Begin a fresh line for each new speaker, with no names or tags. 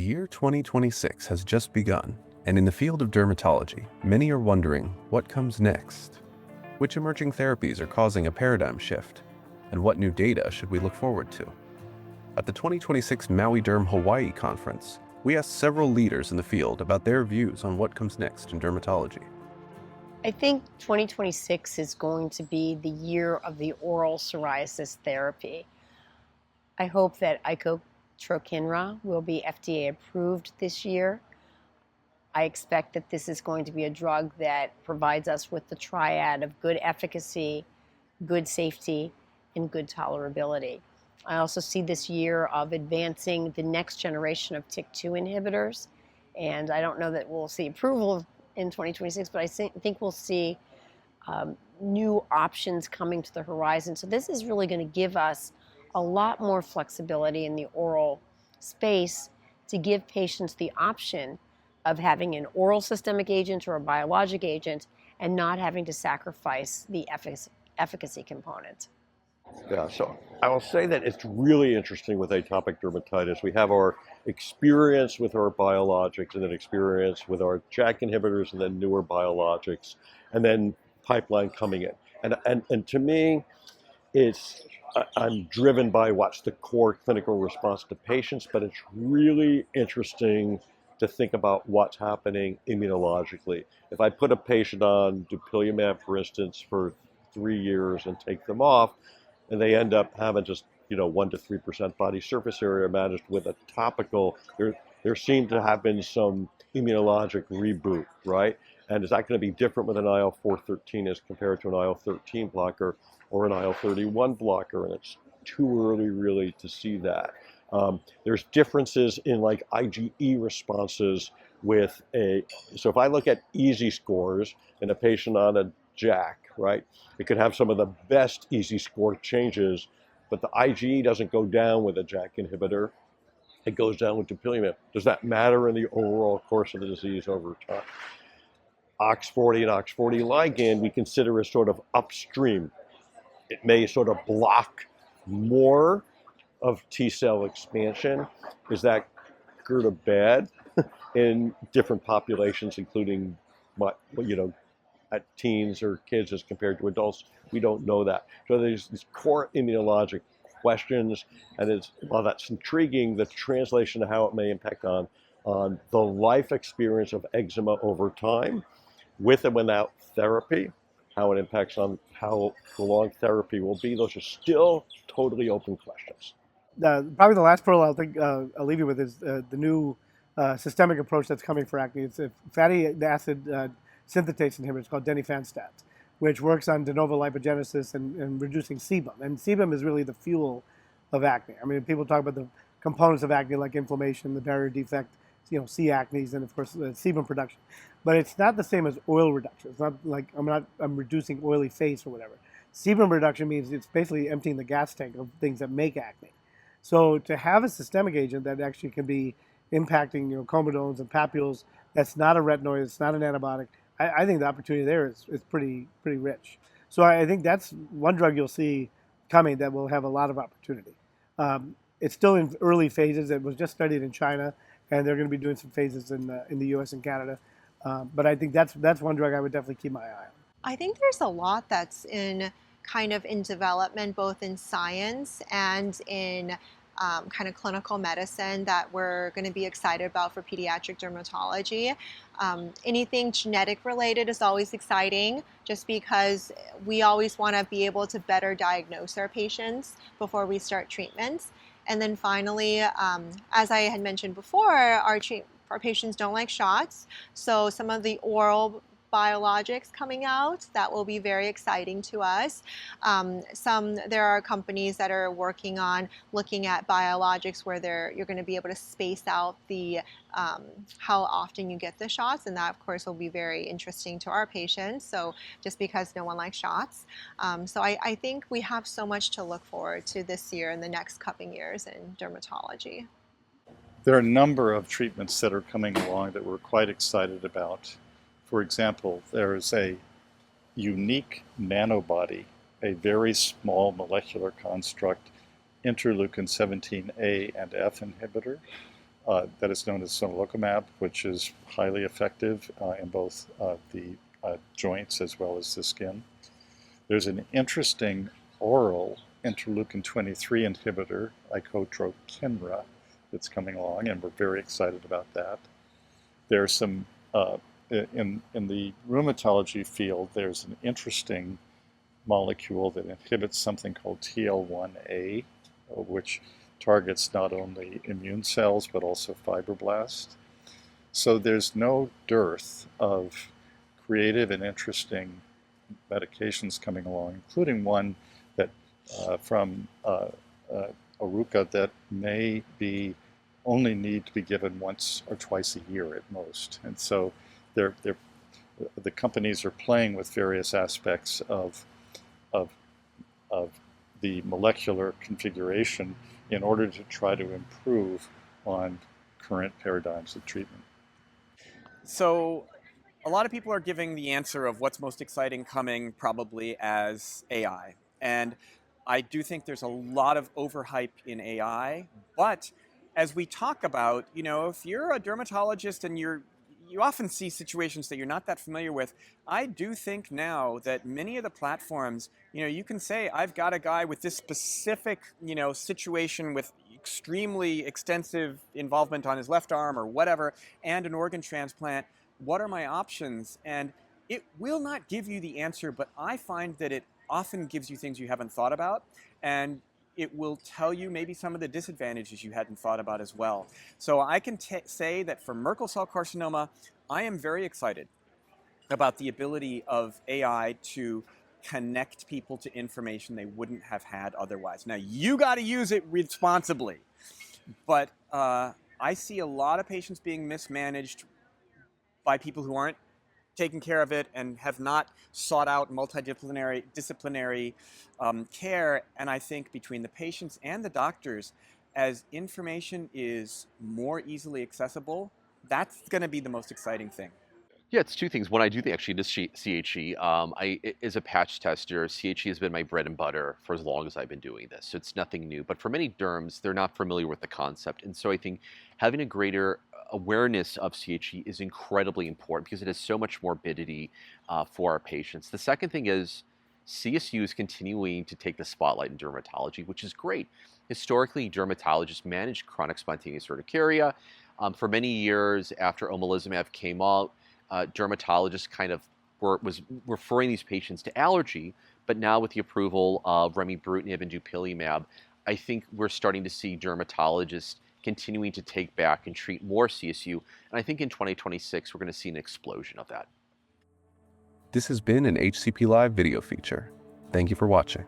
year 2026 has just begun, and in the field of dermatology, many are wondering what comes next. Which emerging therapies are causing a paradigm shift, and what new data should we look forward to? At the 2026 Maui Derm Hawaii conference, we asked several leaders in the field about their views on what comes next in dermatology.
I think 2026 is going to be the year of the oral psoriasis therapy. I hope that icotrokinra will be FDA approved this year. I expect that this is going to be a drug that provides us with the triad of good efficacy, good safety, and good tolerability. I also see this year of advancing the next generation of TYK2 inhibitors, and I don't know that we'll see approval in 2026, but I think we'll see new options coming to the horizon. So this is really going to give us a lot more flexibility in the oral space to give patients the option of having an oral systemic agent or a biologic agent and not having to sacrifice the efficacy component.
Yeah, so I will say that it's really interesting with atopic dermatitis. We have our experience with our biologics and then experience with our JAK inhibitors and then newer biologics and then pipeline coming in. And to me, I'm driven by what's the core clinical response to patients, but it's really interesting to think about what's happening immunologically. If I put a patient on dupilumab, for instance, for 3 years and take them off, and they end up having just 1 to 3% body surface area managed with a topical, there seemed to have been some immunologic reboot, right? And is that going to be different with an IL-4/13 as compared to an IL-13 blocker or an IL-31 blocker? And it's too early really to see that. There's differences in like IgE responses so if I look at EASI scores in a patient on a JAK, right, it could have some of the best EASI score changes, but the IgE doesn't go down with a JAK inhibitor. It goes down with dupilumab. Does that matter in the overall course of the disease over time? OX40 and OX40 ligand we consider as sort of upstream. It may sort of block more of T cell expansion. Is that good or bad in different populations, including at teens or kids as compared to adults? We don't know that. So there's these core immunologic questions, and while that's intriguing, the translation of how it may impact on the life experience of eczema over time, with and without therapy, how it impacts on how long therapy will be, those are still totally open questions.
Probably the last pearl I'll leave you with is the new systemic approach that's coming for acne. It's a fatty acid synthetase inhibitor. It's called denifanstat, which works on de novo lipogenesis and reducing sebum. And sebum is really the fuel of acne. I mean, people talk about the components of acne like inflammation, the barrier defect, C. acnes, and of course sebum production. But it's not the same as oil reduction. It's not like I'm reducing oily face or whatever. Sebum reduction means it's basically emptying the gas tank of things that make acne. So to have a systemic agent that actually can be impacting comedones and papules, that's not a retinoid, it's not an antibiotic, I think the opportunity there is pretty rich. So I think that's one drug you'll see coming that will have a lot of opportunity. It's still in early phases. It was just studied in China, and they're going to be doing some phases in the U.S. and Canada. But I think that's one drug I would definitely keep my eye on.
I think there's a lot that's in development, both in science and in kind of clinical medicine, that we're going to be excited about for pediatric dermatology. Anything genetic related is always exciting, just because we always want to be able to better diagnose our patients before we start treatments. And then finally, as I had mentioned before, our patients don't like shots, so some of the oral biologics coming out, that will be very exciting to us. There are companies that are working on looking at biologics where you're going to be able to space out the how often you get the shots, and that of course will be very interesting to our patients. So just because no one likes shots, so I think we have so much to look forward to this year and the next couple years in dermatology.
There are a number of treatments that are coming along that we're quite excited about. For example, there is a unique nanobody, a very small molecular construct, interleukin 17A and F inhibitor, that is known as sonelokimab, which is highly effective in both the joints as well as the skin. There's an interesting oral interleukin-23 inhibitor, icotrokinra, that's coming along, and we're very excited about that. There's some, in the rheumatology field, there's an interesting molecule that inhibits something called TL1A, which targets not only immune cells but also fibroblasts. So there's no dearth of creative and interesting medications coming along, including one that from Oruka that may be only need to be given once or twice a year at most. And so the companies are playing with various aspects of the molecular configuration in order to try to improve on current paradigms of treatment.
So a lot of people are giving the answer of what's most exciting coming probably as AI. And I do think there's a lot of overhype in AI, but as we talk about, if you're a dermatologist and you often see situations that you're not that familiar with, I do think now that many of the platforms, you can say, I've got a guy with this specific, situation with extremely extensive involvement on his left arm or whatever, and an organ transplant. What are my options? And it will not give you the answer, but I find that it often gives you things you haven't thought about, and it will tell you maybe some of the disadvantages you hadn't thought about as well. So I can say that for Merkel cell carcinoma, I am very excited about the ability of AI to connect people to information they wouldn't have had otherwise. Now, you got to use it responsibly, but I see a lot of patients being mismanaged by people who aren't taking care of it and have not sought out disciplinary care. And I think between the patients and the doctors, as information is more easily accessible, that's going to be the most exciting thing.
Yeah, it's two things. One, I do think actually this CHE, as a patch tester, CHE has been my bread and butter for as long as I've been doing this. So it's nothing new. But for many derms, they're not familiar with the concept. And so I think having a greater awareness of CHE is incredibly important because it has so much morbidity for our patients. The second thing is CSU is continuing to take the spotlight in dermatology, which is great. Historically, dermatologists managed chronic spontaneous urticaria. For many years after omalizumab came out, dermatologists kind of was referring these patients to allergy, but now with the approval of remibrutinib and dupilumab, I think we're starting to see dermatologists continuing to take back and treat more CSU, and I think in 2026 we're going to see an explosion of that.
This has been an HCP Live video feature. Thank you for watching.